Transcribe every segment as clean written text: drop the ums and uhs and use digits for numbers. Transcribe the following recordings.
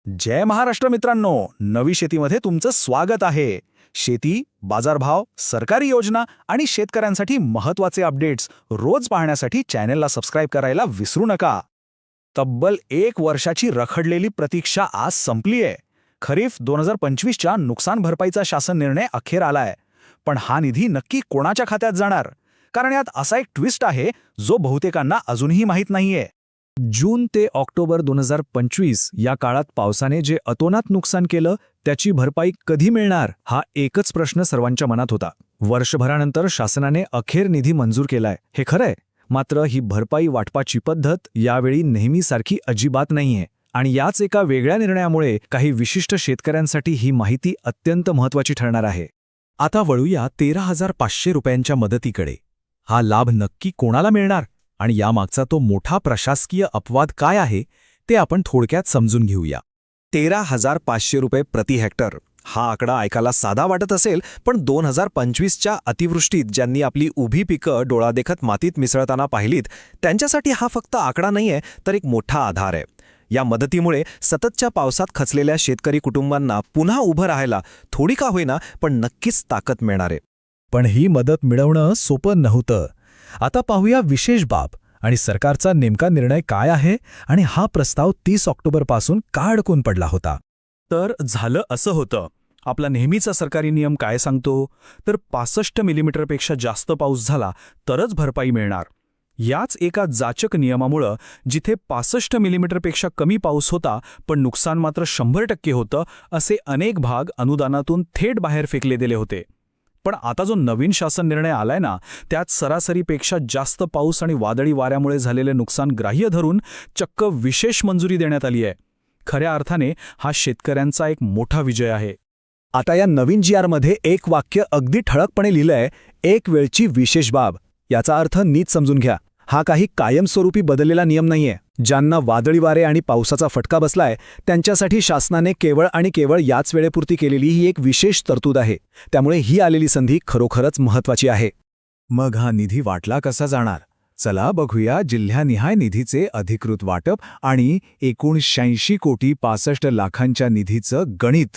जय महाराष्ट्र मित्रांनो, नवी शेतीमध्ये तुमचं स्वागत आहे. शेती, बाजारभाव, सरकारी योजना आणि शेतकऱ्यांसाठी महत्त्वाचे अपडेट्स रोज पाहण्यासाठी चॅनेलला सबस्क्राईब करायला विसरू नका. तब्बल 1 वर्षाची रखडलेली प्रतीक्षा आज संपलीये. खरीफ 2025च्या नुकसान भरपाईचा शासन निर्णय अखेर आलाय. पण हा निधी नक्की कोणाच्या खात्यात जाणार? कारण यात असा एक ट्विस्ट आहे जो बहुतेकांना अजूनही माहीत नाहीये. जून ते ऑक्टोबर 2025 या काळात पावसाने जे अतोनात नुकसान केलं त्याची भरपाई कधी मिळणार, हा एकच प्रश्न सर्वांच्या मनात होता. वर्षभरानंतर शासनाने अखेर निधी मंजूर केलाय, हे खरंय. मात्र ही भरपाई वाटपाची पद्धत यावेळी नेहमीसारखी अजिबात नाहीये. आणि याच एका वेगळ्या निर्णयामुळे काही विशिष्ट शेतकऱ्यांसाठी ही माहिती अत्यंत महत्त्वाची ठरणार आहे. आता वळूया 13,500 रुपयांच्या मदतीकडे. हा लाभ नक्की कोणाला मिळणार आणि यामागचा तो मोठा प्रशासकीय अपवाद काय आहे ते आपण थोडक्यात समजून घेऊया. 13,500 रुपये प्रति हेक्टर हा आकडा ऐकायला साधा वाटत असेल, पण 2025च्या अतिवृष्टीत ज्यांनी आपली उभी पिकं डोळादेखत मातीत मिसळताना पाहिलीत त्यांच्यासाठी हा फक्त आकडा नाहीये, तर एक मोठा आधार आहे. या मदतीमुळे सततच्या पावसात खचलेल्या शेतकरी कुटुंबांना पुन्हा उभं राहायला थोडी का होईना पण नक्कीच ताकद मिळणार आहे. पण ही मदत मिळवणं सोपं नव्हतं. आता पाहूया विशेष बाब आणि सरकारचा नेमका निर्णय काय आहे आणि हा प्रस्ताव 30 ऑक्टोबरपासून का अडकून पडला होता. तर झालं असं होतं. आपला नेहमीचा सरकारी नियम काय सांगतो, तर 65 मिलीमीटरपेक्षा जास्त पाऊस झाला तरच भरपाई मिळणार. याच एका जाचक नियमामुळं जिथे 65 मिलीमीटरपेक्षा कमी पाऊस होता पण नुकसान मात्र 100% होतं, असे अनेक भाग अनुदानातून थेट बाहेर फेकले गेले होते. पण आता जो नवीन शासन निर्णय आलाय ना, त्यात सरासरीपेक्षा जास्त पाऊस आणि वादळी वाऱ्यामुळे झालेले नुकसान ग्राह्य धरून चक्क विशेष मंजुरी देण्यात आली आहे. खऱ्या अर्थाने हा शेतकऱ्यांचा एक मोठा विजय आहे. आता या नवीन GRमध्ये एक वाक्य अगदी ठळकपणे लिहिलंय, एक वेळची विशेष बाब. याचा अर्थ नीट समजून घ्या. हा काही कायमस्वरूपी बदललेला नियम नाहीये. ज्यांना वादळी वारे आणि पावसाचा फटका बसलाय त्यांच्यासाठी शासनाने केवळ आणि केवळ याच वेळेपुरती केलेली ही एक विशेष तरतूद आहे. त्यामुळे ही आलेली संधी खरोखरच महत्त्वाची आहे. मग हा निधी वाटला कसा जाणार? चला बघूया जिल्ह्यानिहाय निधीचे अधिकृत वाटप आणि एकूण 86 कोटी 65 लाखांच्या निधीचं गणित.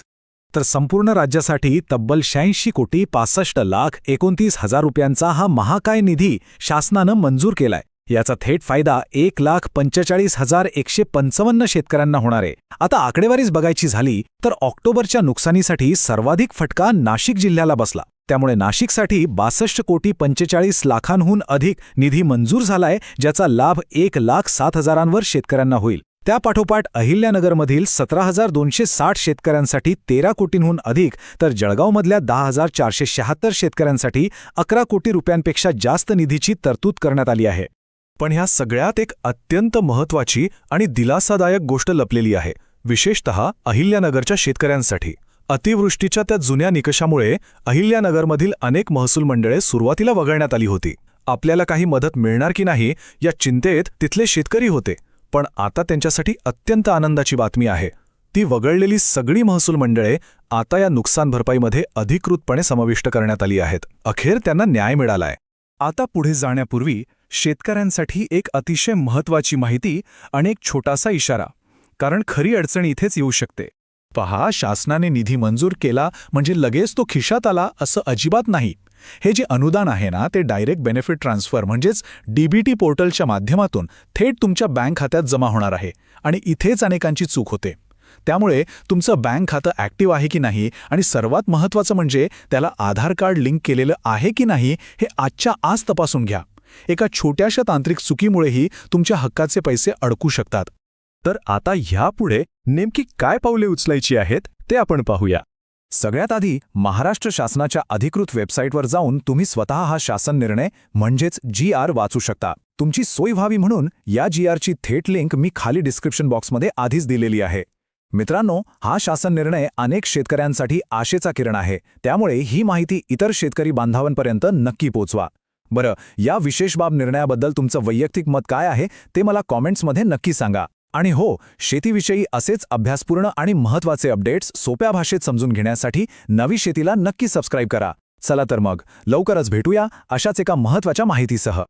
तर संपूर्ण राज्यासाठी तब्बल 86 कोटी 65 लाख 29 हजार रुपयांचा हा महाकाय निधी शासनानं मंजूर केलाय. याचा थेट फायदा 1,45,155 शेतकऱ्यांना होणार आहे. आता आकडेवारीच बघायची झाली तर ऑक्टोबरच्या नुकसानीसाठी सर्वाधिक फटका नाशिक जिल्ह्याला बसला. त्यामुळे नाशिकसाठी 62 कोटी 45 लाखांहून अधिक निधी मंजूर झालाय, ज्याचा लाभ 1,07,000 शेतकऱ्यांना होईल. त्यापाठोपाठ अहिल्यानगरमधील 17,260 शेतकऱ्यांसाठी 13 कोटींहून अधिक, तर जळगावमधल्या 10,476 शेतकऱ्यांसाठी 11 कोटी रुपयांपेक्षा जास्त निधीची तरतूद करण्यात आली आहे. पण ह्या सगळ्यात एक अत्यंत महत्त्वाची आणि दिलासादायक गोष्ट लपलेली आहे, विशेषतः अहिल्यानगरच्या शेतकऱ्यांसाठी. अतिवृष्टीच्या त्या जुन्या निकषामुळे अहिल्यानगरमधील अनेक महसूल मंडळे सुरुवातीला वगळण्यात आली होती. आपल्याला काही मदत मिळणार की नाही या चिंतेत तिथले शेतकरी होते. पण आता त्यांच्यासाठी अत्यंत आनंदाची बातमी आहे. ती वगळलेली सगळी महसूल मंडळे आता या नुकसान भरपाईमध्ये अधिकृतपणे समाविष्ट करण्यात आली आहेत. अखेर त्यांना न्याय मिळालाय. आता पुढे जाण्यापूर्वी शेतकऱ्यांसाठी एक अतिशय महत्त्वाची माहिती आणि एक छोटासा इशारा, कारण खरी अडचण इथेच येऊ शकते. पहा, शासनाने निधी मंजूर केला म्हणजे लगेच तो खिशात आला असं अजिबात नाही. हे जे अनुदान आहे ना, ते डायरेक्ट बेनिफिट ट्रान्सफर म्हणजेच DBT पोर्टलच्या माध्यमातून थेट तुमच्या बँक खात्यात जमा होणार आहे. आणि इथेच अनेकांची चूक होते. त्यामुळे तुमचं बँक खातं ॲक्टिव्ह आहे की नाही आणि सर्वात महत्त्वाचं म्हणजे त्याला आधार कार्ड लिंक केलेलं आहे की नाही हे आजच्या आज तपासून घ्या. एका छोट्याशा तांत्रिक चुकीमुळेही तुमच्या हक्काचे पैसे अडकू शकतात. तर आता ह्यापुढे नेमकी काय पावले उचलायची आहेत ते आपण पाहूया. सगळ्यात आधी महाराष्ट्र शासनाच्या अधिकृत वेबसाईटवर जाऊन तुम्ही स्वतः हा शासन निर्णय म्हणजेच GR वाचू शकता. तुमची सोय व्हावी म्हणून या GRची थेट लिंक मी खाली डिस्क्रिप्शन बॉक्समध्ये आधीच दिलेली आहे. मित्रांनो, हा शासन निर्णय अनेक शेतकऱ्यांसाठी आशेचा किरण आहे. त्यामुळे ही माहिती इतर शेतकरी बांधवांपर्यंत नक्की पोचवा. बरं, या विशेष बाब निर्णयाबद्दल तुमचं वैयक्तिक मत काय आहे ते मला कॉमेंट्समध्ये नक्की सांगा. आणि हो, शेतीविषयी असेच अभ्यासपूर्ण आणि महत्त्वाचे अपडेट्स सोप्या भाषेत समजून घेण्यासाठी नवी शेतीला नक्की सबस्क्राईब करा. चला तर मग लवकरच भेटूया अशाच एका महत्त्वाच्या माहितीसह.